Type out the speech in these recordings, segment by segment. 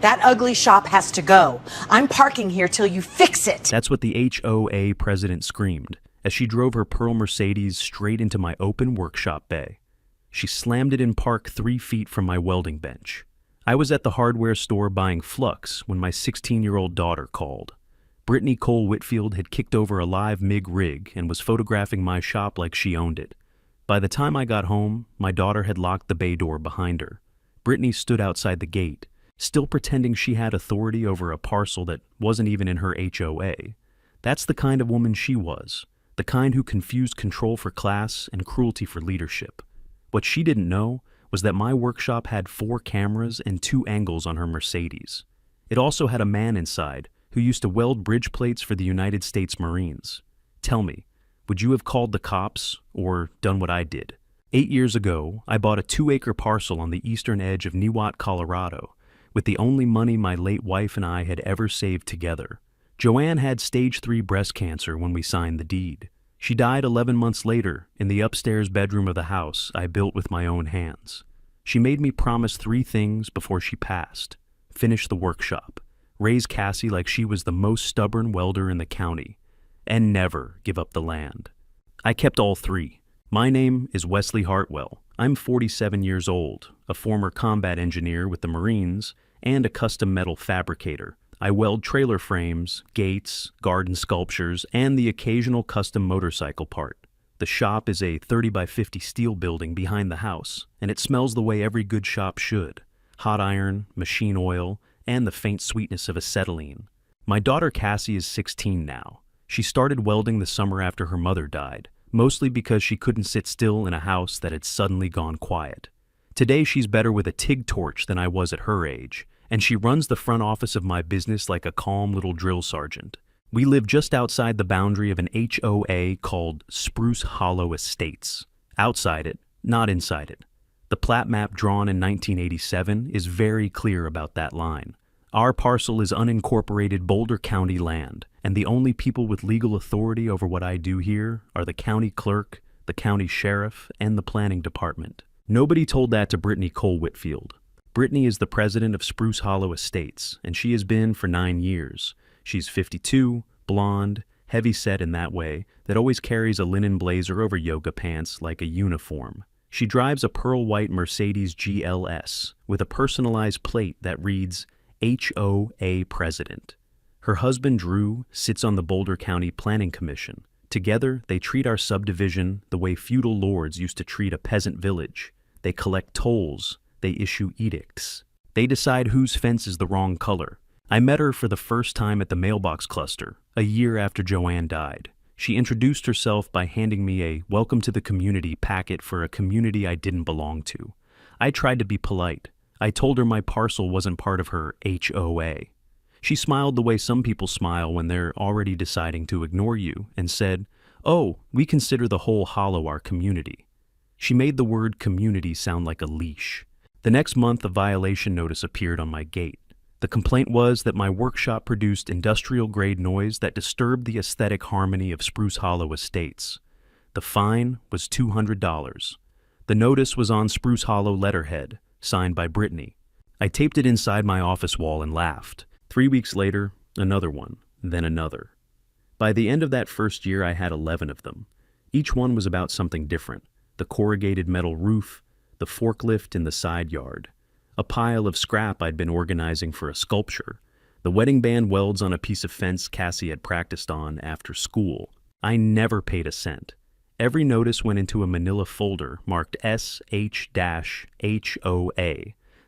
That ugly shop has to go. I'm parking here till you fix it. That's what the HOA president screamed as she drove her pearl Mercedes straight into my open workshop bay. She slammed it in park 3 feet from my welding bench. I was at the hardware store buying flux when my 16-year-old daughter called. Brittany Cole Whitfield had kicked over a live MIG rig and was photographing my shop like she owned it. By the time I got home, my daughter had locked the bay door behind her. Brittany stood outside the gate, still pretending she had authority over a parcel that wasn't even in her HOA. That's the kind of woman she was, the kind who confused control for class and cruelty for leadership. What she didn't know was that my workshop had 4 cameras and 2 angles on her Mercedes. It also had a man inside who used to weld bridge plates for the United States Marines. Tell me, would you have called the cops or done what I did? 8 years ago, I bought a 2-acre parcel on the eastern edge of Niwot, Colorado, with the only money my late wife and I had ever saved together. Joanne had stage 3 breast cancer when we signed the deed. She died 11 months later in the upstairs bedroom of the house I built with my own hands. She made me promise 3 things before she passed: finish the workshop, raise Cassie like she was the most stubborn welder in the county, and never give up the land. I kept all 3. My name is Wesley Hartwell. I'm 47 years old, a former combat engineer with the Marines, and a custom metal fabricator. I weld trailer frames, gates, garden sculptures, and the occasional custom motorcycle part. The shop is a 30 by 50 steel building behind the house, and it smells the way every good shop should: hot iron, machine oil, and the faint sweetness of acetylene. My daughter Cassie is 16 now. She started welding the summer after her mother died, mostly because she couldn't sit still in a house that had suddenly gone quiet. Today she's better with a TIG torch than I was at her age, and she runs the front office of my business like a calm little drill sergeant. We live just outside the boundary of an HOA called Spruce Hollow Estates. Outside it, not inside it. The plat map drawn in 1987 is very clear about that line. Our parcel is unincorporated Boulder County land, and the only people with legal authority over what I do here are the county clerk, the county sheriff, and the planning department. Nobody told that to Brittany Cole Whitfield. Brittany is the president of Spruce Hollow Estates, and she has been for 9 years. She's 52, blonde, heavy-set in that way, that always carries a linen blazer over yoga pants like a uniform. She drives a pearl-white Mercedes GLS with a personalized plate that reads HOA President. Her husband, Drew, sits on the Boulder County Planning Commission. Together, they treat our subdivision the way feudal lords used to treat a peasant village. They collect tolls. They issue edicts. They decide whose fence is the wrong color. I met her for the first time at the mailbox cluster, a year after Joanne died. She introduced herself by handing me a welcome to the community packet for a community I didn't belong to. I tried to be polite. I told her my parcel wasn't part of her HOA. She smiled the way some people smile when they're already deciding to ignore you and said, "Oh, we consider the whole hollow our community." She made the word community sound like a leash. The next month, a violation notice appeared on my gate. The complaint was that my workshop produced industrial-grade noise that disturbed the aesthetic harmony of Spruce Hollow Estates. The fine was $200. The notice was on Spruce Hollow letterhead, signed by Brittany. I taped it inside my office wall and laughed. 3 weeks later, another one, then another. By the end of that first year, I had 11 of them. Each one was about something different: the corrugated metal roof, the forklift in the side yard, a pile of scrap I'd been organizing for a sculpture, the wedding band welds on a piece of fence Cassie had practiced on after school. I never paid a cent. Every notice went into a manila folder marked SH-HOA,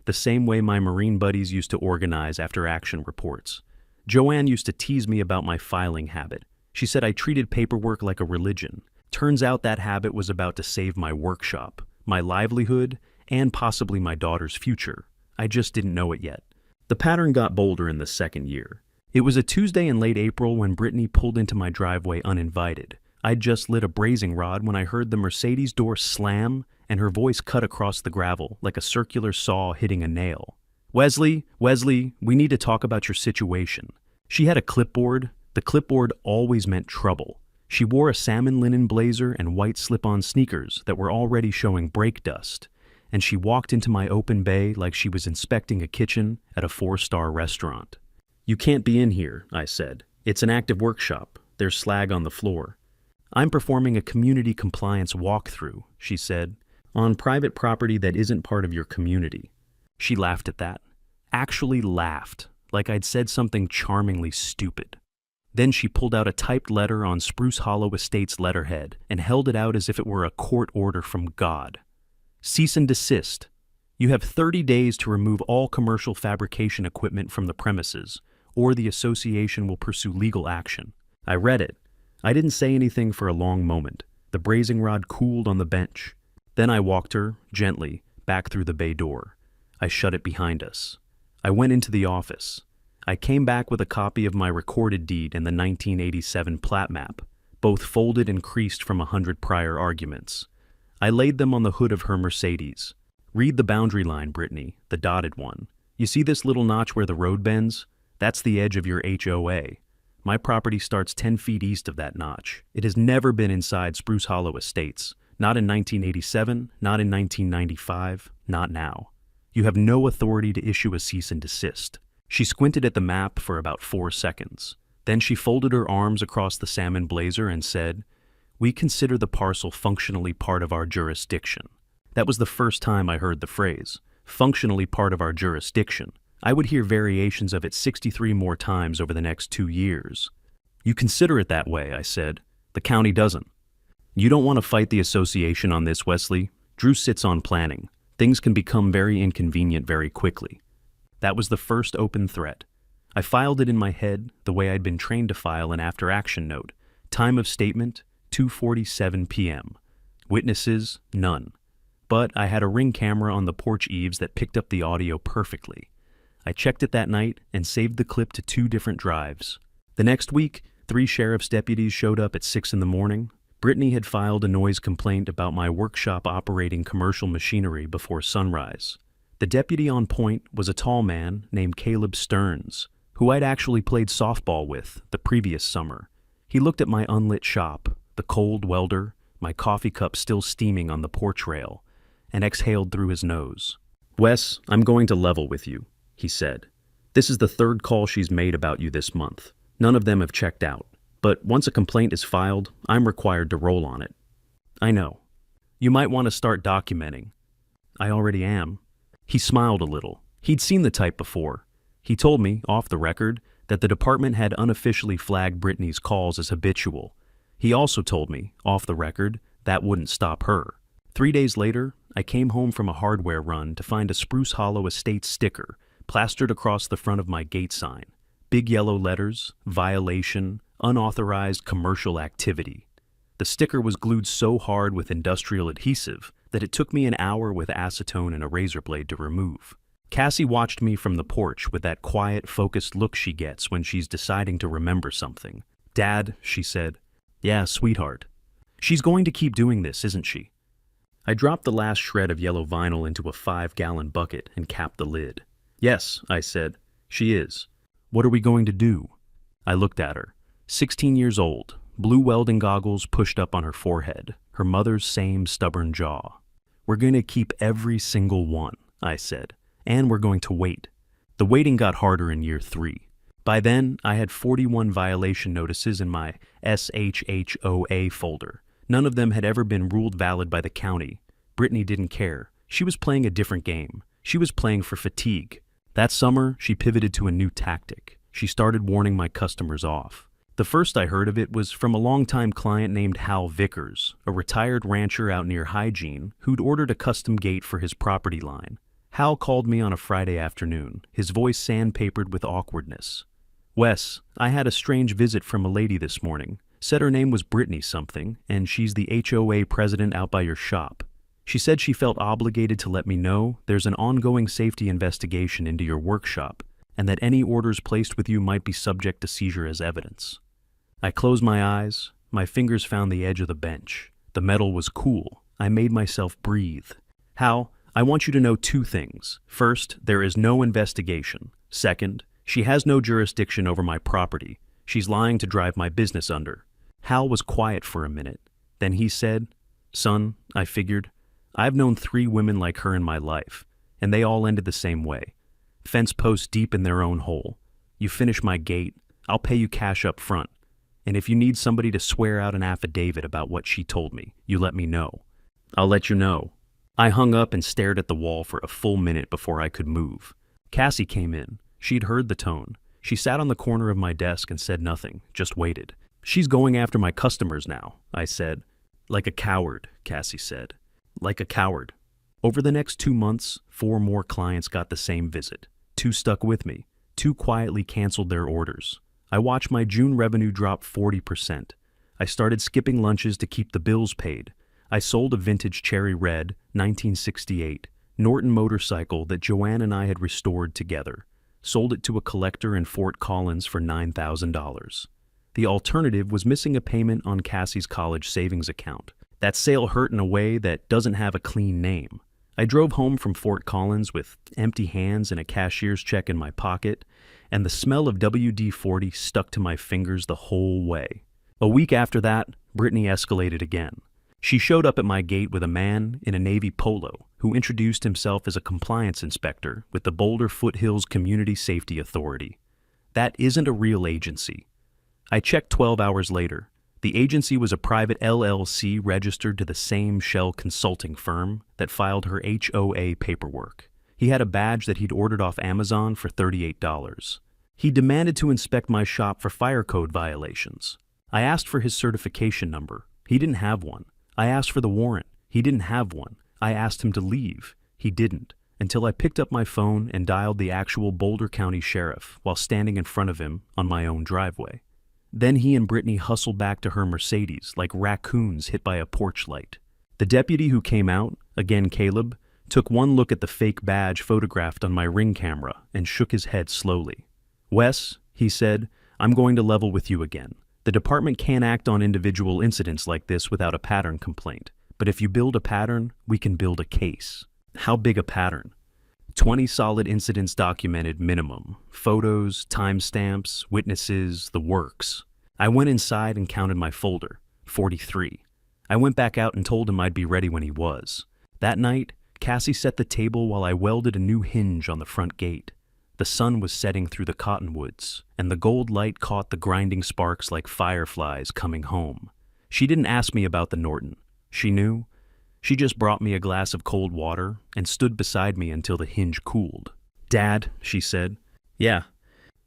the same way my Marine buddies used to organize after action reports. Joanne used to tease me about my filing habit. She said I treated paperwork like a religion. Turns out that habit was about to save my workshop, my livelihood, and possibly my daughter's future. I just didn't know it yet. The pattern got bolder in the second year. It was a Tuesday in late April when Brittany pulled into my driveway uninvited. I'd just lit a brazing rod when I heard the Mercedes door slam and her voice cut across the gravel like a circular saw hitting a nail. Wesley, we need to talk about your situation." She had a clipboard. The clipboard always meant trouble. She wore a salmon linen blazer and white slip-on sneakers that were already showing brake dust. and she walked into my open bay like she was inspecting a kitchen at a 4-star restaurant. "You can't be in here," I said. "It's an active workshop. There's slag on the floor." "I'm performing a community compliance walkthrough," she said, "on private property that isn't part of your community." She laughed at that. Actually laughed, like I'd said something charmingly stupid. Then she pulled out a typed letter on Spruce Hollow Estates letterhead and held it out as if it were a court order from God. "Cease and desist. You have 30 days to remove all commercial fabrication equipment from the premises, or the association will pursue legal action." I read it. I didn't say anything for a long moment. The brazing rod cooled on the bench. Then I walked her, gently, back through the bay door. I shut it behind us. I went into the office. I came back with a copy of my recorded deed and the 1987 plat map, both folded and creased from 100 prior arguments. I laid them on the hood of her Mercedes. "Read the boundary line, Brittany, the dotted one. You see this little notch where the road bends? That's the edge of your HOA. My property starts 10 feet east of that notch. It has never been inside Spruce Hollow Estates. Not in 1987, not in 1995, not now. You have no authority to issue a cease and desist." She squinted at the map for about 4 seconds. Then she folded her arms across the salmon blazer and said, "We consider the parcel functionally part of our jurisdiction." That was the first time I heard the phrase, functionally part of our jurisdiction. I would hear variations of it 63 more times over the next 2 years. "You consider it that way," I said. "The county doesn't." "You don't want to fight the association on this, Wesley. Drew sits on planning. Things can become very inconvenient very quickly." That was the first open threat. I filed it in my head the way I'd been trained to file an after-action note. Time of statement, 2:47 p.m. Witnesses, none. But I had a Ring camera on the porch eaves that picked up the audio perfectly. I checked it that night and saved the clip to 2 different drives. The next week, 3 sheriff's deputies showed up at 6 in the morning. Brittany had filed a noise complaint about my workshop operating commercial machinery before sunrise. The deputy on point was a tall man named Caleb Stearns, who I'd actually played softball with the previous summer. He looked at my unlit shop, the cold welder, my coffee cup still steaming on the porch rail, and exhaled through his nose. "Wes, I'm going to level with you," he said. "This is the 3rd call she's made about you this month. None of them have checked out. But once a complaint is filed, I'm required to roll on it." "I know. You might want to start documenting." "I already am." He smiled a little. He'd seen the type before. He told me, off the record, that the department had unofficially flagged Brittany's calls as habitual. He also told me, off the record, that wouldn't stop her. 3 days later, I came home from a hardware run to find a Spruce Hollow Estates sticker plastered across the front of my gate sign. Big yellow letters, violation, unauthorized commercial activity. The sticker was glued so hard with industrial adhesive that it took me an hour with acetone and a razor blade to remove. Cassie watched me from the porch with that quiet, focused look she gets when she's deciding to remember something. "Dad," she said. "Yeah, sweetheart. She's going to keep doing this, isn't she?" I dropped the last shred of yellow vinyl into a 5-gallon bucket and capped the lid. "Yes," I said, "she is. What are we going to do?" I looked at her. 16 years old, blue welding goggles pushed up on her forehead, her mother's same stubborn jaw. "We're going to keep every single one," I said, "and we're going to wait." The waiting got harder in year 3. By then, I had 41 violation notices in my SHHOA folder. None of them had ever been ruled valid by the county. Brittany didn't care. She was playing a different game. She was playing for fatigue. That summer, she pivoted to a new tactic. She started warning my customers off. The first I heard of it was from a longtime client named Hal Vickers, a retired rancher out near Hygiene who'd ordered a custom gate for his property line. Hal called me on a Friday afternoon, his voice sandpapered with awkwardness. "Wes, I had a strange visit from a lady this morning. Said her name was Brittany something, and she's the HOA president out by your shop. She said she felt obligated to let me know there's an ongoing safety investigation into your workshop, and that any orders placed with you might be subject to seizure as evidence." I closed my eyes. My fingers found the edge of the bench. The metal was cool. I made myself breathe. "Hal, I want you to know 2 things. First, there is no investigation. Second, she has no jurisdiction over my property. She's lying to drive my business under." Hal was quiet for a minute. Then he said, "Son," I figured, I've known 3 women like her in my life, and they all ended the same way. Fence posts deep in their own hole. You finish my gate, I'll pay you cash up front. And if you need somebody to swear out an affidavit about what she told me, you let me know. I'll let you know. I hung up and stared at the wall for a full minute before I could move. Cassie came in. She'd heard the tone. She sat on the corner of my desk and said nothing, just waited. She's going after my customers now, I said. Like a coward, Cassie said. Like a coward. Over the next 2 months, 4 more clients got the same visit. 2 stuck with me. 2 quietly canceled their orders. I watched my June revenue drop 40%. I started skipping lunches to keep the bills paid. I sold a vintage cherry red, 1968, Norton motorcycle that Joanne and I had restored together. Sold it to a collector in Fort Collins for $9,000. The alternative was missing a payment on Cassie's college savings account. That sale hurt in a way that doesn't have a clean name. I drove home from Fort Collins with empty hands and a cashier's check in my pocket, and the smell of WD-40 stuck to my fingers the whole way. A week after that, Brittany escalated again. She showed up at my gate with a man in a navy polo who introduced himself as a compliance inspector with the Boulder Foothills Community Safety Authority. That isn't a real agency. I checked 12 hours later. The agency was a private LLC registered to the same shell consulting firm that filed her HOA paperwork. He had a badge that he'd ordered off Amazon for $38. He demanded to inspect my shop for fire code violations. I asked for his certification number. He didn't have one. I asked for the warrant. He didn't have one. I asked him to leave. He didn't, until I picked up my phone and dialed the actual Boulder County Sheriff while standing in front of him on my own driveway. Then he and Brittany hustled back to her Mercedes like raccoons hit by a porch light. The deputy who came out, again Caleb, took one look at the fake badge photographed on my Ring camera and shook his head slowly. "Wes," he said, "I'm going to level with you again. The department can't act on individual incidents like this without a pattern complaint. But if you build a pattern, we can build a case." How big a pattern? 20 solid incidents documented minimum. Photos, timestamps, witnesses, the works. I went inside and counted my folder. 43. I went back out and told him I'd be ready when he was. That night, Cassie set the table while I welded a new hinge on the front gate. The sun was setting through the cottonwoods, and the gold light caught the grinding sparks like fireflies coming home. She didn't ask me about the Norton. She knew. She just brought me a glass of cold water and stood beside me until the hinge cooled. "Dad," she said. "Yeah.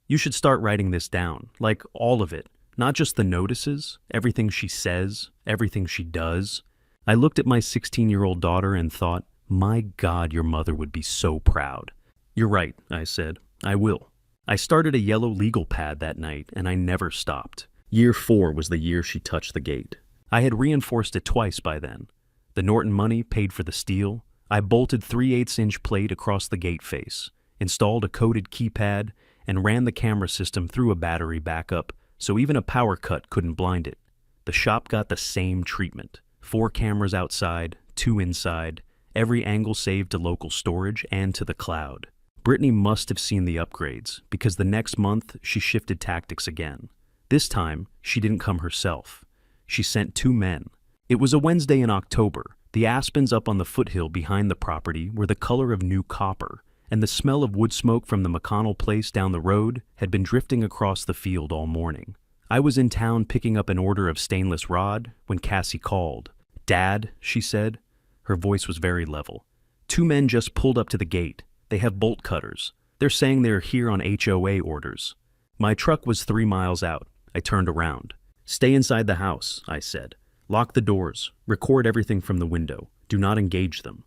You should start writing this down, like all of it, not just the notices, everything she says, everything she does." I looked at my 16-year-old daughter and thought, my God, your mother would be so proud. "You're right," I said. "I will." I started a yellow legal pad that night, and I never stopped. Year 4 was the year she touched the gate. I had reinforced it twice by then. The Norton money paid for the steel. I bolted 3/8-inch plate across the gate face, installed a coated keypad, and ran the camera system through a battery backup so even a power cut couldn't blind it. The shop got the same treatment. 4 cameras outside, 2 inside, every angle saved to local storage and to the cloud. Brittany must have seen the upgrades, because the next month she shifted tactics again. This time, she didn't come herself. She sent 2 men. It was a Wednesday in October. The aspens up on the foothill behind the property were the color of new copper, and the smell of wood smoke from the McConnell place down the road had been drifting across the field all morning. I was in town picking up an order of stainless rod when Cassie called. "Dad," she said. Her voice was very level. "2 men just pulled up to the gate. They have bolt cutters. They're saying they're here on HOA orders." My truck was 3 miles out. I turned around. "Stay inside the house," I said. "Lock the doors. Record everything from the window. Do not engage them."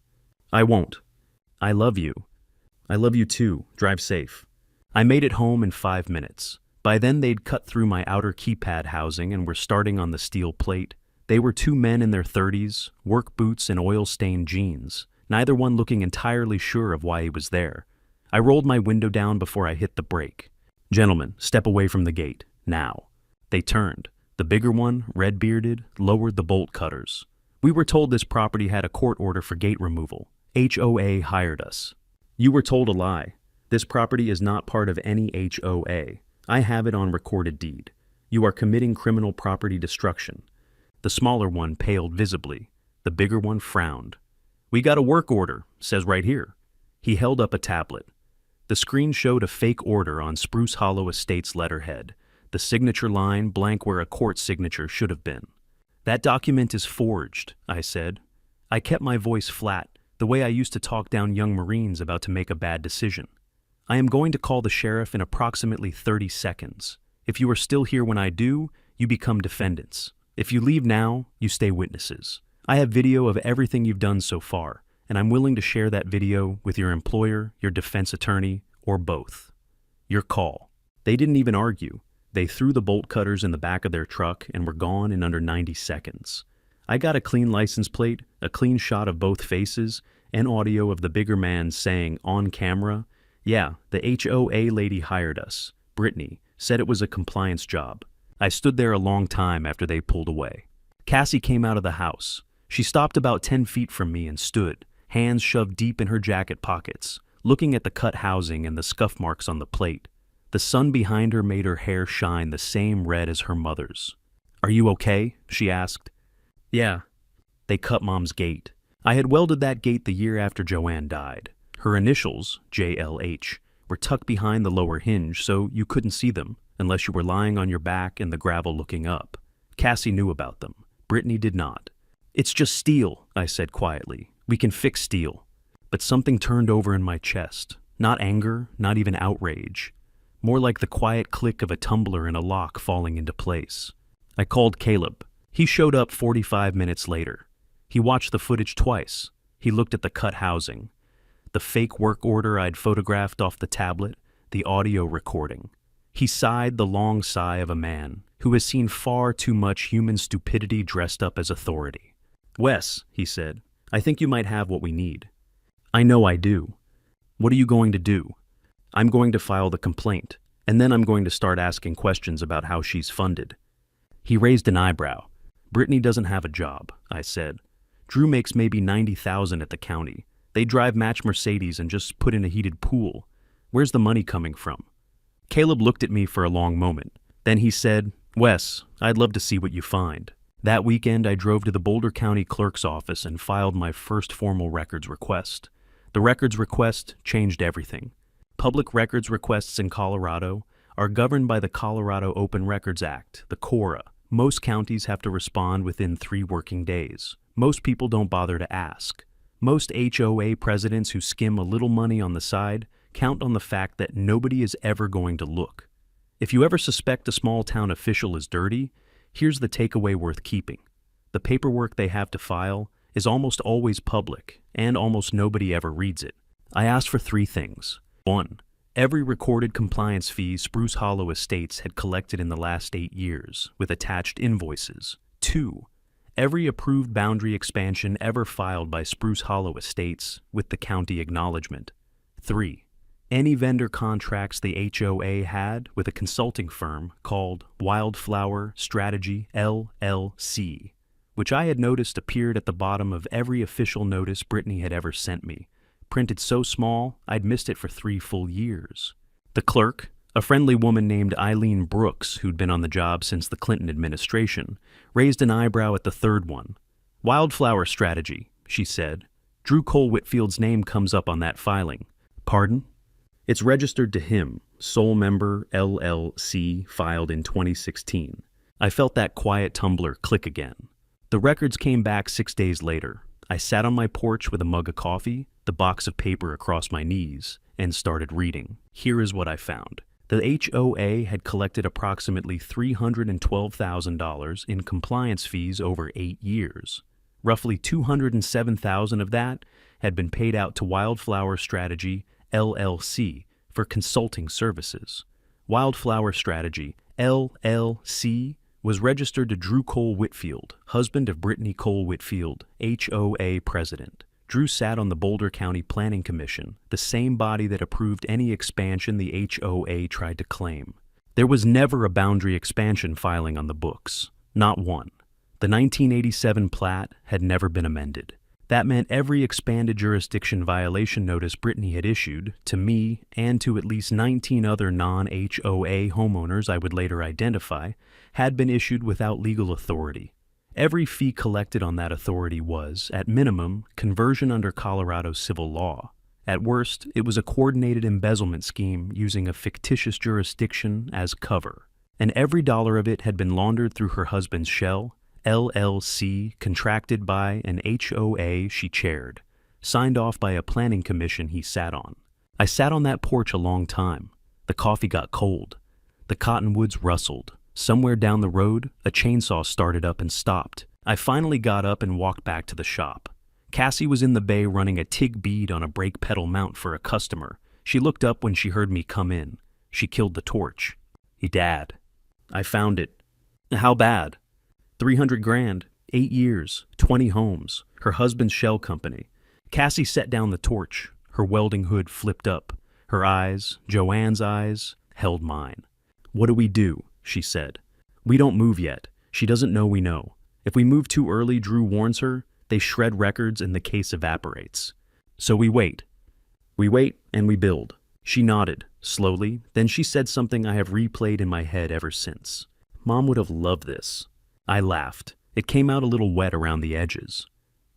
"I won't." "I love you." "I love you too. Drive safe." I made it home in 5 minutes. By then they'd cut through my outer keypad housing and were starting on the steel plate. They were 2 men in their 30s, work boots and oil-stained jeans, neither one looking entirely sure of why he was there. I rolled my window down before I hit the brake. "Gentlemen, step away from the gate. Now." They turned. The bigger one, red-bearded, lowered the bolt cutters. "We were told this property had a court order for gate removal. HOA hired us." "You were told a lie. This property is not part of any HOA. I have it on recorded deed. You are committing criminal property destruction." The smaller one paled visibly. The bigger one frowned. "We got a work order, says right here." He held up a tablet. The screen showed a fake order on Spruce Hollow Estates letterhead, the signature line blank where a court signature should have been. "That document is forged," I said. I kept my voice flat, the way I used to talk down young Marines about to make a bad decision. "I am going to call the sheriff in approximately 30 seconds. If you are still here when I do, you become defendants. If you leave now, you stay witnesses. I have video of everything you've done so far, and I'm willing to share that video with your employer, your defense attorney, or both. Your call." They didn't even argue. They threw the bolt cutters in the back of their truck and were gone in under 90 seconds. I got a clean license plate, a clean shot of both faces, and audio of the bigger man saying on camera, "Yeah, the HOA lady hired us. Brittany said it was a compliance job." I stood there a long time after they pulled away. Cassie came out of the house. She stopped about 10 feet from me and stood, hands shoved deep in her jacket pockets, looking at the cut housing and the scuff marks on the plate. The sun behind her made her hair shine the same red as her mother's. "Are you okay?" she asked. "Yeah." They cut Mom's gate. I had welded that gate the year after Joanne died. Her initials, JLH, were tucked behind the lower hinge so you couldn't see them unless you were lying on your back in the gravel looking up. Cassie knew about them. Brittany did not. "It's just steel," I said quietly. "We can fix steel." But something turned over in my chest. Not anger, not even outrage. More like the quiet click of a tumbler in a lock falling into place. I called Caleb. He showed up 45 minutes later. He watched the footage twice. He looked at the cut housing, the fake work order I'd photographed off the tablet, the audio recording. He sighed the long sigh of a man who has seen far too much human stupidity dressed up as authority. "Wes," he said, "I think you might have what we need." "I know I do." "What are you going to do?" "I'm going to file the complaint, and then I'm going to start asking questions about how she's funded." He raised an eyebrow. "Brittany doesn't have a job," I said. "Drew makes maybe $90,000 at the county. They drive match Mercedes and just put in a heated pool. Where's the money coming from?" Caleb looked at me for a long moment. Then he said, "Wes, I'd love to see what you find." That weekend, I drove to the Boulder County Clerk's office and filed my first formal records request. The records request changed everything. Public records requests in Colorado are governed by the Colorado Open Records Act, the CORA. Most counties have to respond within 3 working days. Most people don't bother to ask. Most HOA presidents who skim a little money on the side count on the fact that nobody is ever going to look. If you ever suspect a small town official is dirty, here's the takeaway worth keeping. The paperwork they have to file is almost always public, and almost nobody ever reads it. I asked for 3 things. 1. Every recorded compliance fee Spruce Hollow Estates had collected in the last 8 years, with attached invoices. 2. Every approved boundary expansion ever filed by Spruce Hollow Estates, with the county acknowledgement. 3. Any vendor contracts the HOA had with a consulting firm called Wildflower Strategy LLC, which I had noticed appeared at the bottom of every official notice Brittany had ever sent me, printed so small I'd missed it for 3 full years. The clerk, a friendly woman named Eileen Brooks, who'd been on the job since the Clinton administration, raised an eyebrow at the 3rd one. "Wildflower Strategy," she said. "Drew Cole Whitfield's name comes up on that filing." "Pardon?" "It's registered to him, sole member LLC, filed in 2016. I felt that quiet tumbler click again. The records came back 6 days later. I sat on my porch with a mug of coffee, the box of paper across my knees, and started reading. Here is what I found. The HOA had collected approximately $312,000 in compliance fees over 8 years. Roughly $207,000 of that had been paid out to Wildflower Strategy LLC for consulting services. Wildflower Strategy LLC was registered to Drew Cole Whitfield, husband of Brittany Cole Whitfield, HOA president. Drew sat on the Boulder County Planning Commission, the same body that approved any expansion the HOA tried to claim. There was never a boundary expansion filing on the books, not one. The 1987 plat had never been amended. That meant every expanded jurisdiction violation notice Brittany had issued, to me and to at least 19 other non-HOA homeowners I would later identify, had been issued without legal authority. Every fee collected on that authority was, at minimum, conversion under Colorado civil law. At worst, it was a coordinated embezzlement scheme using a fictitious jurisdiction as cover. And every dollar of it had been laundered through her husband's shell, LLC, contracted by an HOA she chaired, signed off by a planning commission he sat on. I sat on that porch a long time. The coffee got cold. The cottonwoods rustled. Somewhere down the road, a chainsaw started up and stopped. I finally got up and walked back to the shop. Cassie was in the bay running a TIG bead on a brake pedal mount for a customer. She looked up when she heard me come in. She killed the torch. Dad. I found it. How bad? 300 grand, 8 years, 20 homes, her husband's shell company. Cassie set down the torch. Her welding hood flipped up. Her eyes, Joanne's eyes, held mine. What do we do? She said. We don't move yet. She doesn't know we know. If we move too early, Drew warns her, they shred records and the case evaporates. So we wait. We wait and we build. She nodded, slowly, then she said something I have replayed in my head ever since. Mom would have loved this. I laughed. It came out a little wet around the edges.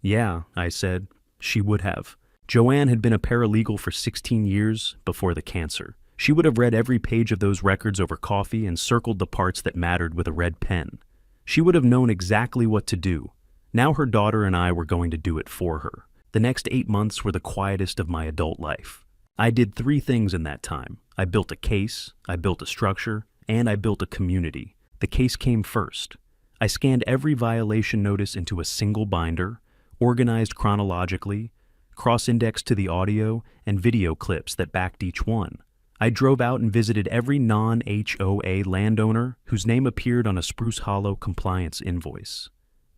Yeah, I said. She would have. Joanne had been a paralegal for 16 years before the cancer. She would have read every page of those records over coffee and circled the parts that mattered with a red pen. She would have known exactly what to do. Now her daughter and I were going to do it for her. The next 8 months were the quietest of my adult life. I did 3 things in that time. I built a case, I built a structure, and I built a community. The case came first. I scanned every violation notice into a single binder, organized chronologically, cross-indexed to the audio and video clips that backed each one. I drove out and visited every non-HOA landowner whose name appeared on a Spruce Hollow compliance invoice.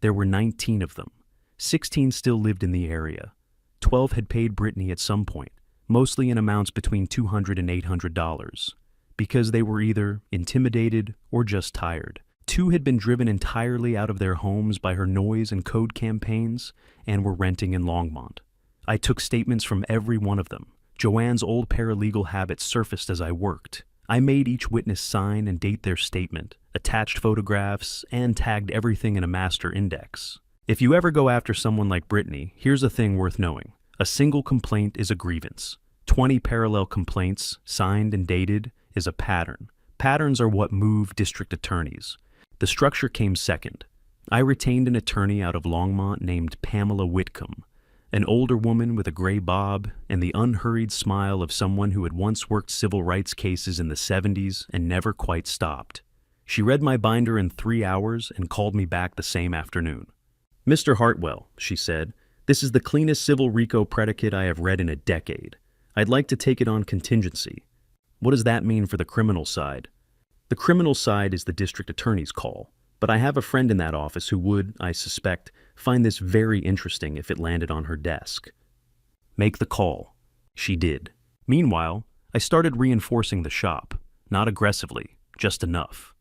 There were 19 of them. 16 still lived in the area. 12 had paid Brittany at some point, mostly in amounts between $200 and $800, because they were either intimidated or just tired. 2 had been driven entirely out of their homes by her noise and code campaigns and were renting in Longmont. I took statements from every one of them. Joanne's old paralegal habits surfaced as I worked. I made each witness sign and date their statement, attached photographs, and tagged everything in a master index. If you ever go after someone like Brittany, here's a thing worth knowing. A single complaint is a grievance. 20 parallel complaints, signed and dated, is a pattern. Patterns are what move district attorneys. The structure came second. I retained an attorney out of Longmont named Pamela Whitcomb, an older woman with a gray bob and the unhurried smile of someone who had once worked civil rights cases in the 70s and never quite stopped. She read my binder in 3 hours and called me back the same afternoon. Mr. Hartwell, she said, this is the cleanest civil RICO predicate I have read in a decade. I'd like to take it on contingency. What does that mean for the criminal side? The criminal side is the district attorney's call, but I have a friend in that office who would, I suspect, find this very interesting if it landed on her desk. Make the call. She did. Meanwhile, I started reinforcing the shop, not aggressively, just enough.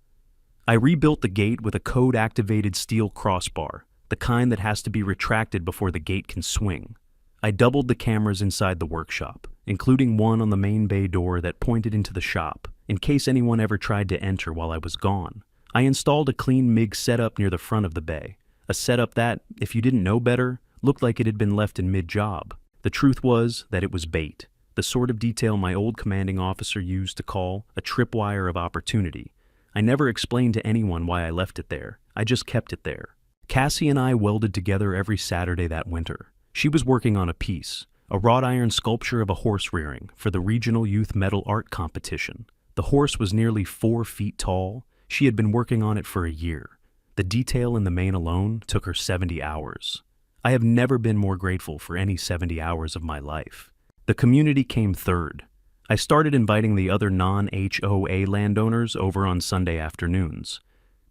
I rebuilt the gate with a code-activated steel crossbar, the kind that has to be retracted before the gate can swing. I doubled the cameras inside the workshop, including one on the main bay door that pointed into the shop, in case anyone ever tried to enter while I was gone. I installed a clean MIG setup near the front of the bay, a setup that, if you didn't know better, looked like it had been left in mid-job. The truth was that it was bait, the sort of detail my old commanding officer used to call a tripwire of opportunity. I never explained to anyone why I left it there. I just kept it there. Cassie and I welded together every Saturday that winter. She was working on a piece, a wrought iron sculpture of a horse rearing for the regional youth metal art competition. The horse was nearly 4 feet tall. She had been working on it for a year. The detail in the mane alone took her 70 hours. I have never been more grateful for any 70 hours of my life. The community came third. I started inviting the other non-HOA landowners over on Sunday afternoons.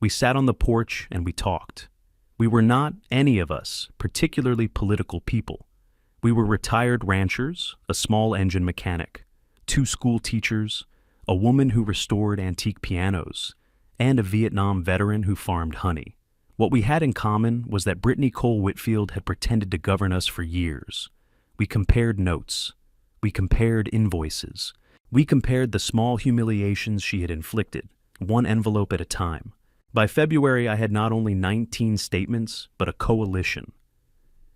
We sat on the porch and we talked. We were not, any of us, particularly political people. We were retired ranchers, a small engine mechanic, 2 school teachers, a woman who restored antique pianos, and a Vietnam veteran who farmed honey. What we had in common was that Brittany Cole Whitfield had pretended to govern us for years. We compared notes. We compared invoices. We compared the small humiliations she had inflicted, one envelope at a time. By February, I had not only 19 statements, but a coalition.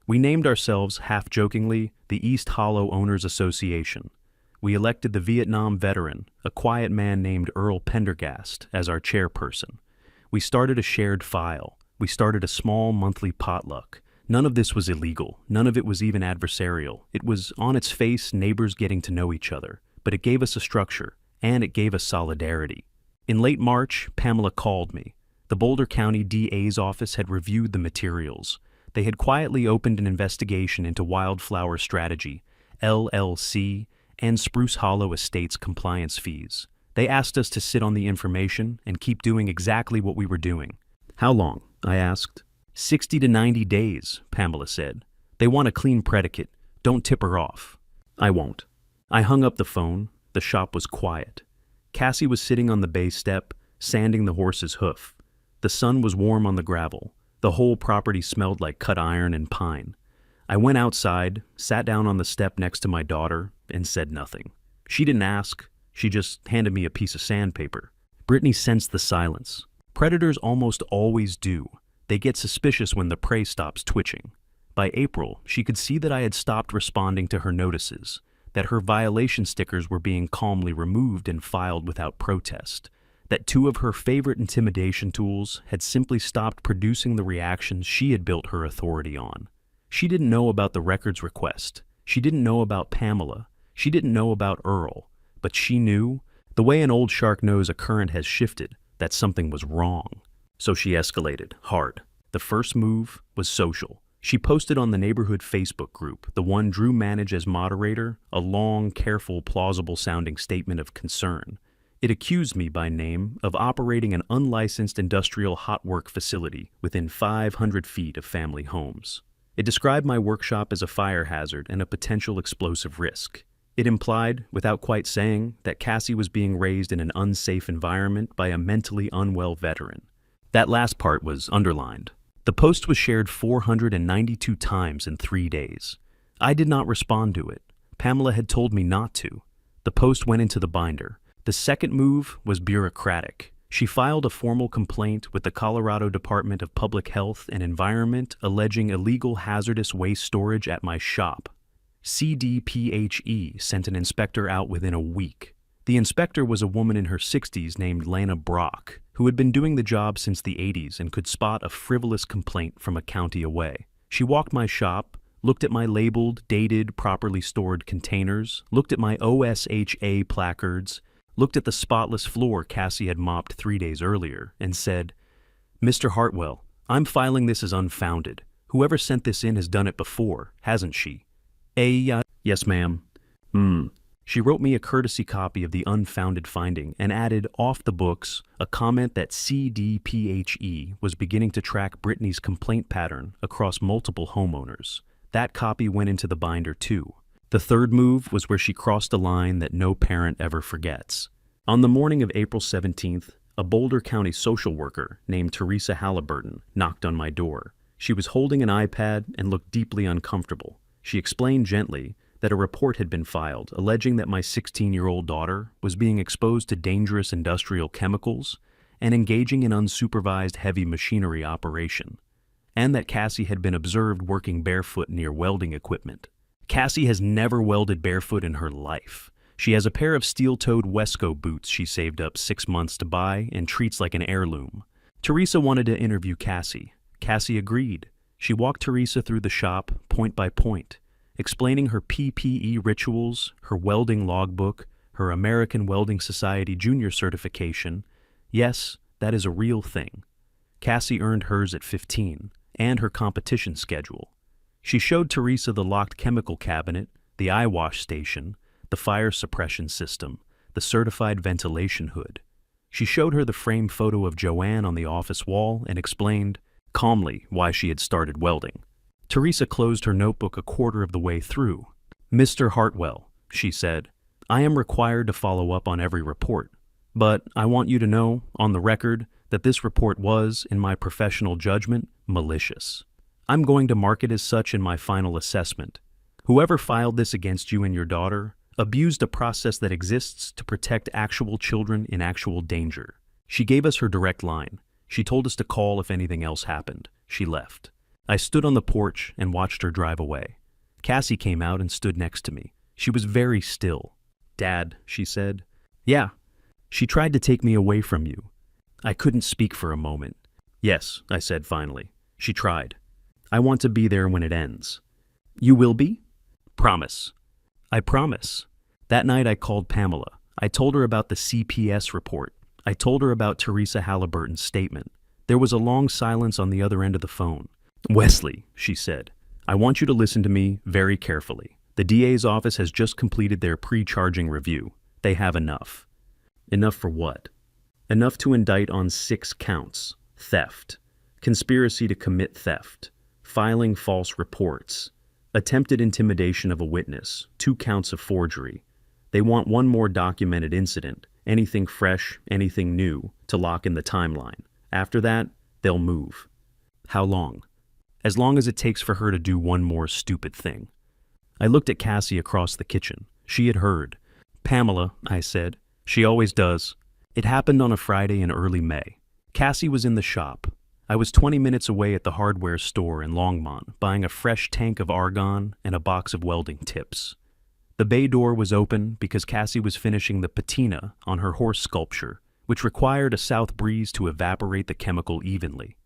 We named ourselves, half-jokingly, the East Hollow Owners Association. We elected the Vietnam veteran, a quiet man named Earl Pendergast, as our chairperson. We started a shared file. We started a small monthly potluck. None of this was illegal. None of it was even adversarial. It was, on its face, neighbors getting to know each other. But it gave us a structure, and it gave us solidarity. In late March, Pamela called me. The Boulder County DA's office had reviewed the materials. They had quietly opened an investigation into Wildflower Strategy, LLC, and Spruce Hollow Estates compliance fees. They asked us to sit on the information and keep doing exactly what we were doing. How long? I asked. 60 to 90 days, Pamela said. They want a clean predicate. Don't tip her off. I won't. I hung up the phone. The shop was quiet. Cassie was sitting on the bay step, sanding the horse's hoof. The sun was warm on the gravel. The whole property smelled like cut iron and pine. I went outside, sat down on the step next to my daughter, and said nothing. She didn't ask. She just handed me a piece of sandpaper. Brittany sensed the silence. Predators almost always do. They get suspicious when the prey stops twitching. By April, she could see that I had stopped responding to her notices, that her violation stickers were being calmly removed and filed without protest, that 2 of her favorite intimidation tools had simply stopped producing the reactions she had built her authority on. She didn't know about the records request. She didn't know about Pamela. She didn't know about Earl. But she knew, the way an old shark knows a current has shifted, that something was wrong. So she escalated, hard. The first move was social. She posted on the neighborhood Facebook group, the one Drew managed as moderator, a long, careful, plausible-sounding statement of concern. It accused me by name of operating an unlicensed industrial hot work facility within 500 feet of family homes. It described my workshop as a fire hazard and a potential explosive risk. It implied, without quite saying, that Cassie was being raised in an unsafe environment by a mentally unwell veteran. That last part was underlined. The post was shared 492 times in 3 days. I did not respond to it. Pamela had told me not to. The post went into the binder. The second move was bureaucratic. She filed a formal complaint with the Colorado Department of Public Health and Environment alleging illegal hazardous waste storage at my shop. CDPHE sent an inspector out within a week. The inspector was a woman in her 60s named Lana Brock, who had been doing the job since the 80s and could spot a frivolous complaint from a county away. She walked my shop, looked at my labeled, dated, properly stored containers, looked at my OSHA placards, looked at the spotless floor Cassie had mopped 3 days earlier, and said, "Mr. Hartwell, I'm filing this as unfounded. Whoever sent this in has done it before, hasn't she?" Yes, ma'am. She wrote me a courtesy copy of the unfounded finding and added, off the books, a comment that CDPHE was beginning to track Brittany's complaint pattern across multiple homeowners. That copy went into the binder too. The third move was where she crossed a line that no parent ever forgets. On the morning of April 17th, a Boulder County social worker named Teresa Halliburton knocked on my door. She was holding an iPad and looked deeply uncomfortable. She explained gently that a report had been filed alleging that my 16-year-old daughter was being exposed to dangerous industrial chemicals and engaging in unsupervised heavy machinery operation, and that Cassie had been observed working barefoot near welding equipment. Cassie has never welded barefoot in her life. She has a pair of steel-toed Wesco boots she saved up 6 months to buy and treats like an heirloom. Teresa wanted to interview Cassie. Cassie agreed. She walked Teresa through the shop, point by point, explaining her PPE rituals, her welding logbook, her American Welding Society junior certification. Yes, that is a real thing. Cassie earned hers at 15, and her competition schedule. She showed Teresa the locked chemical cabinet, the eye wash station, the fire suppression system, the certified ventilation hood. She showed her the framed photo of Joanne on the office wall and explained, calmly, why she had started welding. Teresa closed her notebook a quarter of the way through. "Mr. Hartwell," she said, "I am required to follow up on every report, but I want you to know, on the record, that this report was, in my professional judgment, malicious. I'm going to mark it as such in my final assessment. Whoever filed this against you and your daughter abused a process that exists to protect actual children in actual danger." She gave us her direct line. She told us to call if anything else happened. She left. I stood on the porch and watched her drive away. Cassie came out and stood next to me. She was very still. "Dad," she said. "Yeah." "She tried to take me away from you." I couldn't speak for a moment. "Yes," I said finally. "She tried. I want to be there when it ends." "You will be?" "Promise." "I promise." That night I called Pamela. I told her about the CPS report. I told her about Teresa Halliburton's statement. There was a long silence on the other end of the phone. "Wesley," she said, "I want you to listen to me very carefully. The DA's office has just completed their pre-charging review. They have enough." "Enough for what?" "Enough to indict on 6 counts. Theft, conspiracy to commit theft, filing false reports, attempted intimidation of a witness, 2 counts of forgery. They want 1 more documented incident, anything fresh, anything new, to lock in the timeline. After that, they'll move." "How long?" "As long as it takes for her to do 1 more stupid thing." I looked at Cassie across the kitchen. She had heard. "Pamela," I said. "She always does." It happened on a Friday in early May. Cassie was in the shop. I was 20 minutes away at the hardware store in Longmont, buying a fresh tank of argon and a box of welding tips. The bay door was open because Cassie was finishing the patina on her horse sculpture, which required a south breeze to evaporate the chemical evenly.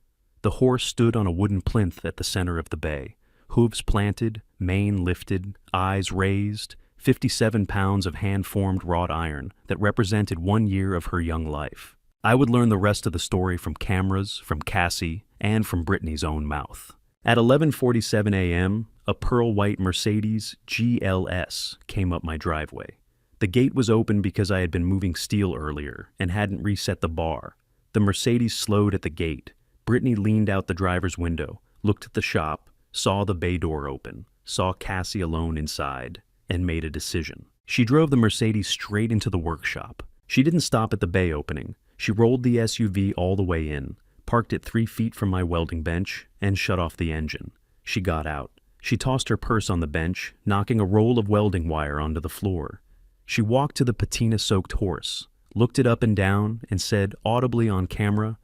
The horse stood on a wooden plinth at the center of the bay, hooves planted, mane lifted, eyes raised, 57 pounds of hand-formed wrought iron that represented 1 year of her young life. I would learn the rest of the story from cameras, from Cassie, and from Brittany's own mouth. At 11:47 a.m., a pearl-white Mercedes GLS came up my driveway. The gate was open because I had been moving steel earlier and hadn't reset the bar. The Mercedes slowed at the gate. Brittany leaned out the driver's window, looked at the shop, saw the bay door open, saw Cassie alone inside, and made a decision. She drove the Mercedes straight into the workshop. She didn't stop at the bay opening. She rolled the SUV all the way in, parked it 3 feet from my welding bench, and shut off the engine. She got out. She tossed her purse on the bench, knocking a roll of welding wire onto the floor. She walked to the patina-soaked horse, looked it up and down, and said audibly on camera,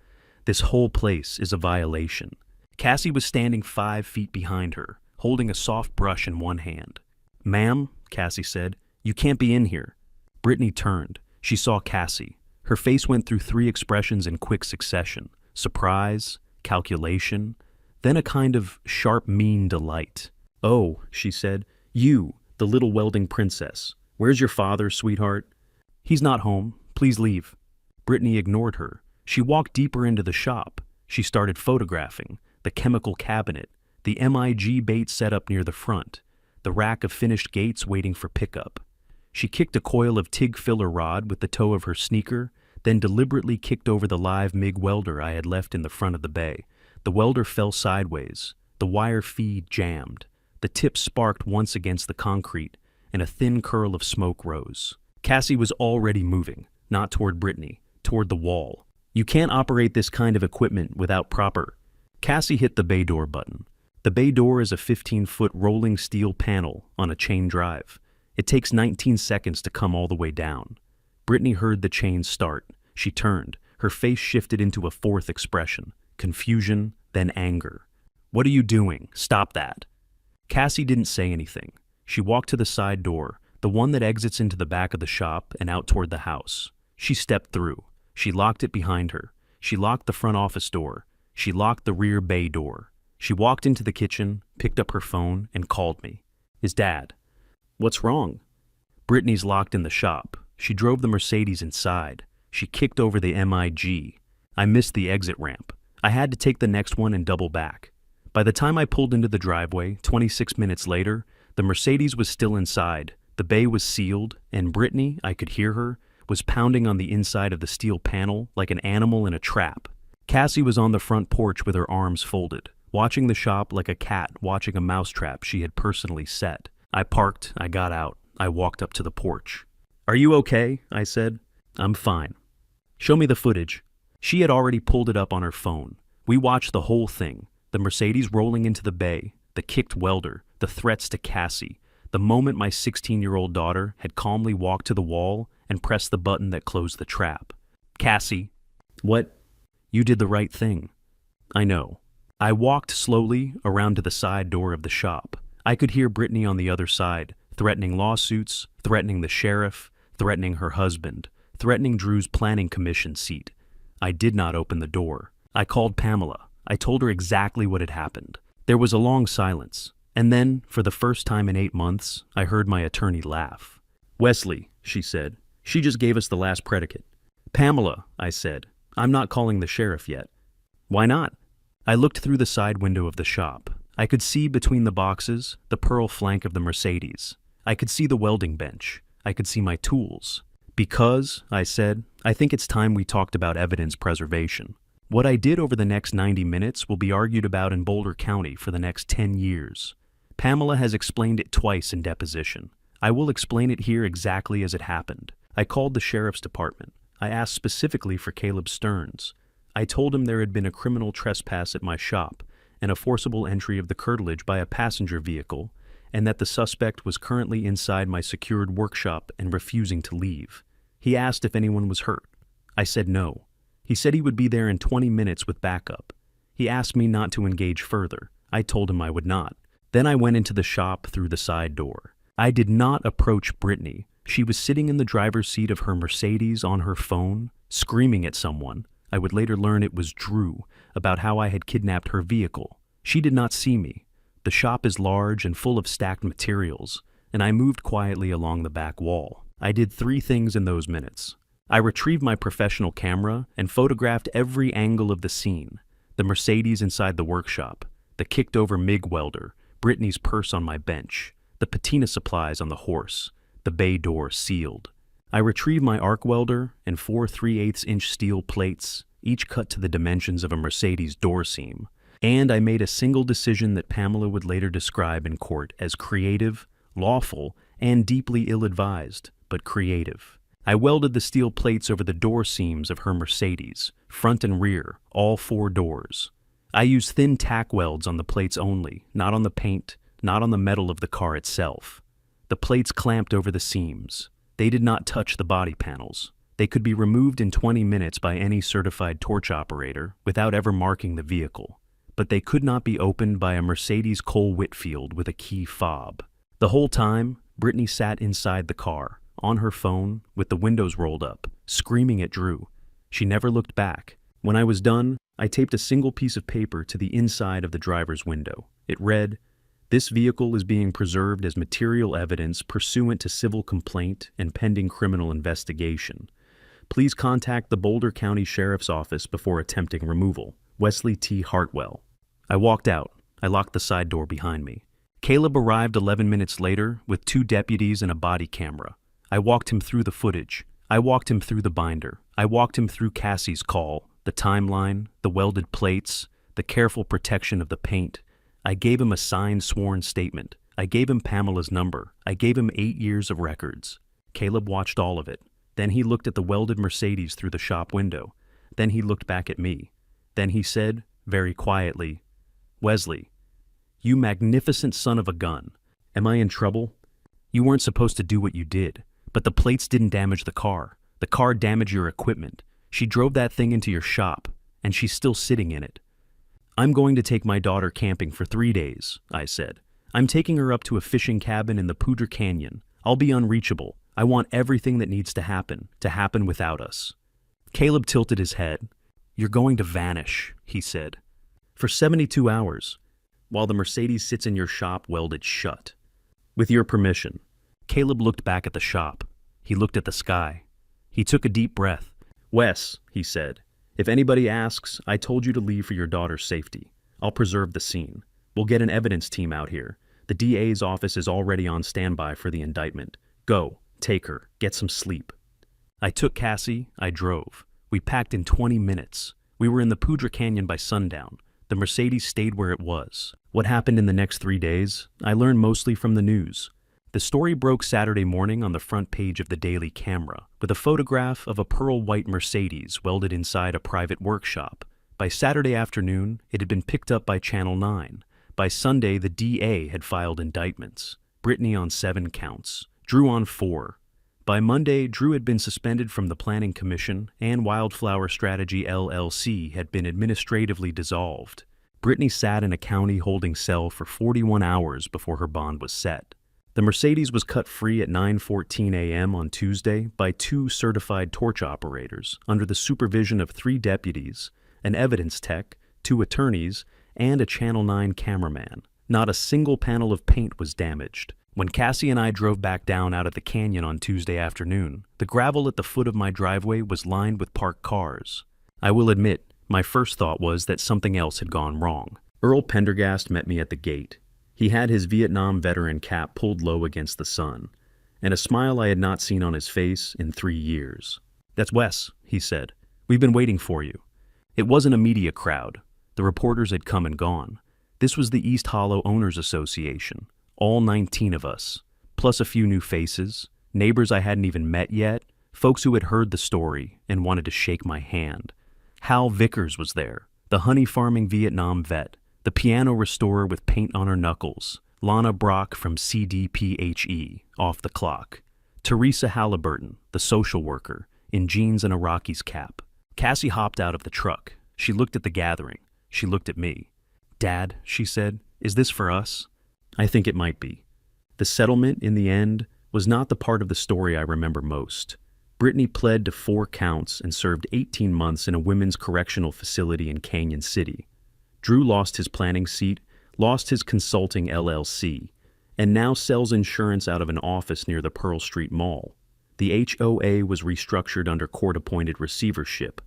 "This whole place is a violation." Cassie was standing 5 feet behind her, holding a soft brush in one hand. "Ma'am," Cassie said, "you can't be in here." Brittany turned. She saw Cassie. Her face went through 3 expressions in quick succession: surprise, calculation, then a kind of sharp, mean delight. "Oh," she said, "you, the little welding princess. Where's your father, sweetheart?" "He's not home. Please leave." Brittany ignored her. She walked deeper into the shop. She started photographing the chemical cabinet, the MIG bait set up near the front, the rack of finished gates waiting for pickup. She kicked a coil of TIG filler rod with the toe of her sneaker, then deliberately kicked over the live MIG welder I had left in the front of the bay. The welder fell sideways. The wire feed jammed. The tip sparked once against the concrete, and a thin curl of smoke rose. Cassie was already moving, not toward Brittany, toward the wall. "You can't operate this kind of equipment without proper..." Cassie hit the bay door button. The bay door is a 15-foot rolling steel panel on a chain drive. It takes 19 seconds to come all the way down. Brittany heard the chain start. She turned. Her face shifted into a 4th expression: confusion, then anger. "What are you doing? Stop that." Cassie didn't say anything. She walked to the side door, the one that exits into the back of the shop and out toward the house. She stepped through. She locked it behind her. She locked the front office door. She locked the rear bay door. She walked into the kitchen, picked up her phone, and called me. "Is Dad?" "What's wrong?" "Brittany's locked in the shop. She drove the Mercedes inside. She kicked over the MIG. I missed the exit ramp. I had to take the next one and double back. By the time I pulled into the driveway, 26 minutes later, the Mercedes was still inside, the bay was sealed, and Brittany, I could hear her, was pounding on the inside of the steel panel like an animal in a trap. Cassie was on the front porch with her arms folded, watching the shop like a cat watching a mousetrap she had personally set. I parked, I got out, I walked up to the porch. "Are you okay?" I said. "I'm fine." "Show me the footage." She had already pulled it up on her phone. We watched the whole thing, the Mercedes rolling into the bay, the kicked welder, the threats to Cassie, the moment my 16-year-old daughter had calmly walked to the wall and pressed the button that closed the trap. "Cassie." "What?" You did the right thing. I know. I walked slowly around to the side door of the shop. I could hear Brittany on the other side, threatening lawsuits, threatening the sheriff, threatening her husband, threatening Drew's planning commission seat. I did not open the door. I called Pamela. I told her exactly what had happened. There was a long silence, and then, for the first time in 8 months, I heard my attorney laugh. "Wesley," she said, "she just gave us the last predicate." "Pamela," I said, "I'm not calling the sheriff yet." "Why not?" I looked through the side window of the shop. I could see between the boxes the pearl flank of the Mercedes. I could see the welding bench. I could see my tools. "Because," I said, "I think it's time we talked about evidence preservation. What I did over the next 90 minutes will be argued about in Boulder County for the next 10 years. Pamela has explained it twice in deposition. I will explain it here exactly as it happened. I called the sheriff's department. I asked specifically for Caleb Stearns. I told him there had been a criminal trespass at my shop and a forcible entry of the curtilage by a passenger vehicle, and that the suspect was currently inside my secured workshop and refusing to leave. He asked if anyone was hurt. I said no. He said he would be there in 20 minutes with backup. He asked me not to engage further. I told him I would not. Then I went into the shop through the side door. I did not approach Brittany. She was sitting in the driver's seat of her Mercedes on her phone, screaming at someone. I would later learn it was Drew, about how I had kidnapped her vehicle. She did not see me. The shop is large and full of stacked materials, and I moved quietly along the back wall. I did 3 things in those minutes. I retrieved my professional camera and photographed every angle of the scene: the Mercedes inside the workshop, the kicked-over MIG welder, Brittany's purse on my bench, the patina supplies on the horse, the bay door sealed. I retrieved my arc welder and 4 3/8-inch steel plates, each cut to the dimensions of a Mercedes door seam, and I made a single decision that Pamela would later describe in court as creative, lawful, and deeply ill-advised, but creative. I welded the steel plates over the door seams of her Mercedes, front and rear, all 4 doors. I used thin tack welds on the plates only, not on the paint, not on the metal of the car itself. The plates clamped over the seams. They did not touch the body panels. They could be removed in 20 minutes by any certified torch operator without ever marking the vehicle. But they could not be opened by a Mercedes Cole Whitfield with a key fob. The whole time, Brittany sat inside the car, on her phone, with the windows rolled up, screaming at Drew. She never looked back. When I was done, I taped a single piece of paper to the inside of the driver's window. It read, "This vehicle is being preserved as material evidence pursuant to civil complaint and pending criminal investigation. Please contact the Boulder County Sheriff's Office before attempting removal. Wesley T. Hartwell." I walked out. I locked the side door behind me. Caleb arrived 11 minutes later with 2 deputies and a body camera. I walked him through the footage. I walked him through the binder. I walked him through Cassie's call, the timeline, the welded plates, the careful protection of the paint. I gave him a signed sworn statement. I gave him Pamela's number. I gave him 8 years of records. Caleb watched all of it. Then he looked at the welded Mercedes through the shop window. Then he looked back at me. Then he said, very quietly, "Wesley, you magnificent son of a gun. Am I in trouble? You weren't supposed to do what you did, but the plates didn't damage the car. The car damaged your equipment. She drove that thing into your shop, and she's still sitting in it. I'm going to take my daughter camping for 3 days," I said. "I'm taking her up to a fishing cabin in the Poudre Canyon. I'll be unreachable. I want everything that needs to happen without us." Caleb tilted his head. "You're going to vanish," he said. "For 72 hours, while the Mercedes sits in your shop welded shut. With your permission." Caleb looked back at the shop. He looked at the sky. He took a deep breath. "Wes," he said, "if anybody asks, I told you to leave for your daughter's safety. I'll preserve the scene. We'll get an evidence team out here. The DA's office is already on standby for the indictment. Go, take her, get some sleep." I took Cassie, I drove. We packed in 20 minutes. We were in the Poudre Canyon by sundown. The Mercedes stayed where it was. What happened in the next 3 days, I learned mostly from the news. The story broke Saturday morning on the front page of the Daily Camera, with a photograph of a pearl white Mercedes welded inside a private workshop. By Saturday afternoon, it had been picked up by Channel 9. By Sunday, the DA had filed indictments. Brittany on 7 counts, Drew on 4. By Monday, Drew had been suspended from the Planning Commission, and Wildflower Strategy LLC had been administratively dissolved. Brittany sat in a county holding cell for 41 hours before her bond was set. The Mercedes was cut free at 9:14 a.m. on Tuesday by 2 certified torch operators under the supervision of 3 deputies, an evidence tech, 2 attorneys, and a Channel 9 cameraman. Not a single panel of paint was damaged. When Cassie and I drove back down out of the canyon on Tuesday afternoon, the gravel at the foot of my driveway was lined with parked cars. I will admit, my first thought was that something else had gone wrong. Earl Pendergast met me at the gate. He had his Vietnam veteran cap pulled low against the sun, and a smile I had not seen on his face in 3 years. "That's Wes," he said. "We've been waiting for you." It wasn't a media crowd. The reporters had come and gone. This was the East Hollow Owners Association, all 19 of us, plus a few new faces, neighbors I hadn't even met yet, folks who had heard the story and wanted to shake my hand. Hal Vickers was there, the honey farming Vietnam vet, the piano restorer with paint on her knuckles, Lana Brock from CDPHE, off the clock, Teresa Halliburton, the social worker, in jeans and a Rockies cap. Cassie hopped out of the truck. She looked at the gathering. She looked at me. "Dad," she said, "is this for us?" I think it might be. The settlement, in the end, was not the part of the story I remember most. Brittany pled to 4 counts and served 18 months in a women's correctional facility in Canyon City. Drew lost his planning seat, lost his consulting LLC, and now sells insurance out of an office near the Pearl Street Mall. The HOA was restructured under court-appointed receivership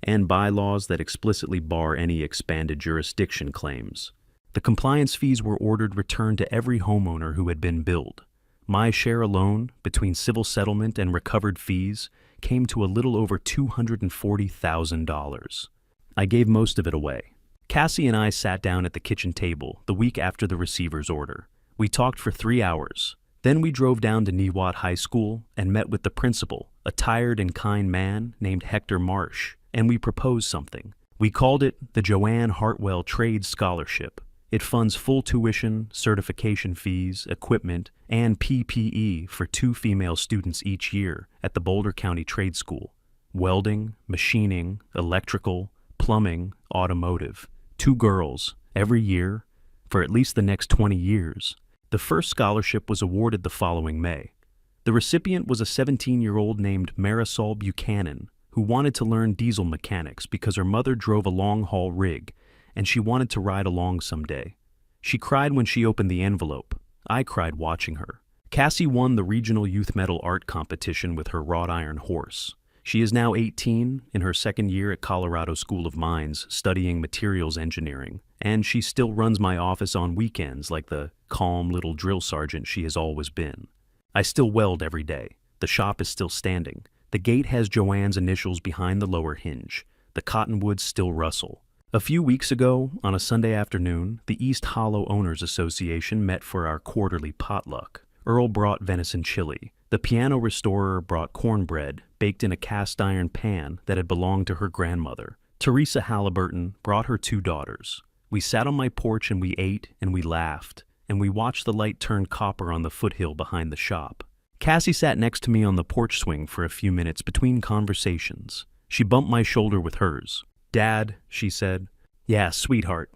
and bylaws that explicitly bar any expanded jurisdiction claims. The compliance fees were ordered returned to every homeowner who had been billed. My share alone, between civil settlement and recovered fees, came to a little over $240,000. I gave most of it away. Cassie and I sat down at the kitchen table the week after the receiver's order. We talked for 3 hours. Then we drove down to Niwot High School and met with the principal, a tired and kind man named Hector Marsh, and we proposed something. We called it the Joanne Hartwell Trade Scholarship. It funds full tuition, certification fees, equipment, and PPE for 2 female students each year at the Boulder County Trade School. Welding, machining, electrical, plumbing, automotive. 2 girls, every year, for at least the next 20 years. The first scholarship was awarded the following May. The recipient was a 17-year-old named Marisol Buchanan, who wanted to learn diesel mechanics because her mother drove a long-haul rig, and she wanted to ride along someday. She cried when she opened the envelope. I cried watching her. Cassie won the Regional Youth Metal Art Competition with her wrought iron horse. She is now 18, in her 2nd year at Colorado School of Mines, studying materials engineering, and she still runs my office on weekends like the calm little drill sergeant she has always been. I still weld every day. The shop is still standing. The gate has Joanne's initials behind the lower hinge. The cottonwoods still rustle. A few weeks ago, on a Sunday afternoon, the East Hollow Owners Association met for our quarterly potluck. Earl brought venison chili. The piano restorer brought cornbread baked in a cast-iron pan that had belonged to her grandmother. Teresa Halliburton brought her 2 daughters. We sat on my porch and we ate and we laughed, and we watched the light turn copper on the foothill behind the shop. Cassie sat next to me on the porch swing for a few minutes between conversations. She bumped my shoulder with hers. "Dad," she said. "Yeah, sweetheart.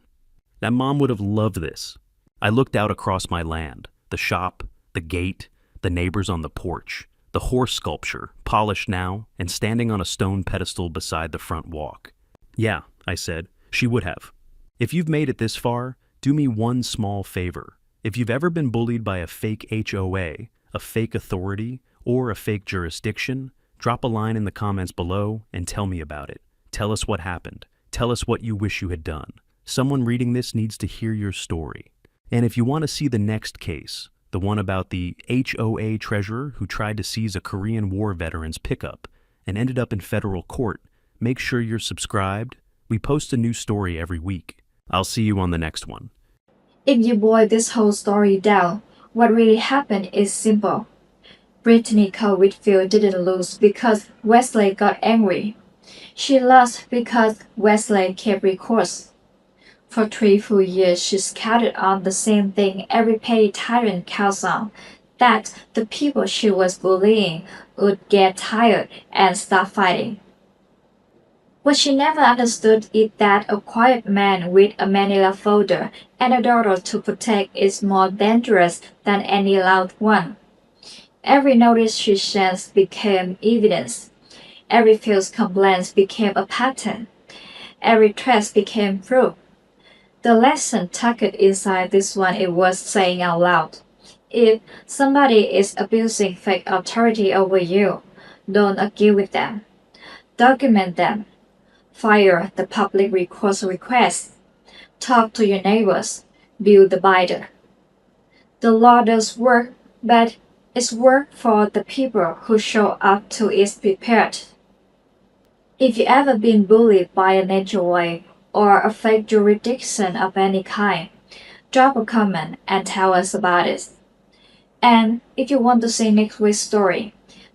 That Mom would have loved this." I looked out across my land, the shop, the gate, the neighbors on the porch, the horse sculpture, polished now and standing on a stone pedestal beside the front walk. "Yeah," I said, "she would have. If you've made it this far, do me one small favor. If you've ever been bullied by a fake HOA, a fake authority, or a fake jurisdiction, drop a line in the comments below and tell me about it. Tell us what happened. Tell us what you wish you had done. Someone reading this needs to hear your story. And if you want to see the next case, the one about the HOA treasurer who tried to seize a Korean War veteran's pickup and ended up in federal court, make sure you're subscribed. We post a new story every week. I'll see you on the next one. If you boil this whole story down, what really happened is simple. Brittany Cole Whitfield didn't lose because Wesley got angry. She lost because Wesley kept recourse. For 3 full years, she scouted on the same thing every petty tyrant counts on, that the people she was bullying would get tired and start fighting. What she never understood is that a quiet man with a manila folder and a daughter to protect is more dangerous than any loud one. Every notice she sends became evidence. Every false complaint became a pattern. Every threat became proof. The lesson tucked inside this one it was saying out loud. If somebody is abusing fake authority over you, don't argue with them. Document them. File the public recourse request. Talk to your neighbors. Build the binder. The law does work, but it's work for the people who show up to it prepared. If you ever been bullied by an HOA or a fake jurisdiction of any kind, drop a comment and tell us about it. And if you want to see next week's story,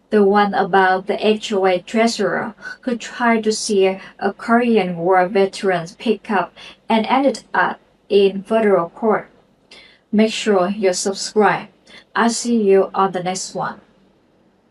the one about the HOA treasurer who tried to see a Korean War veteran pick up and ended up in federal court, make sure you subscribe. I'll see you on the next one.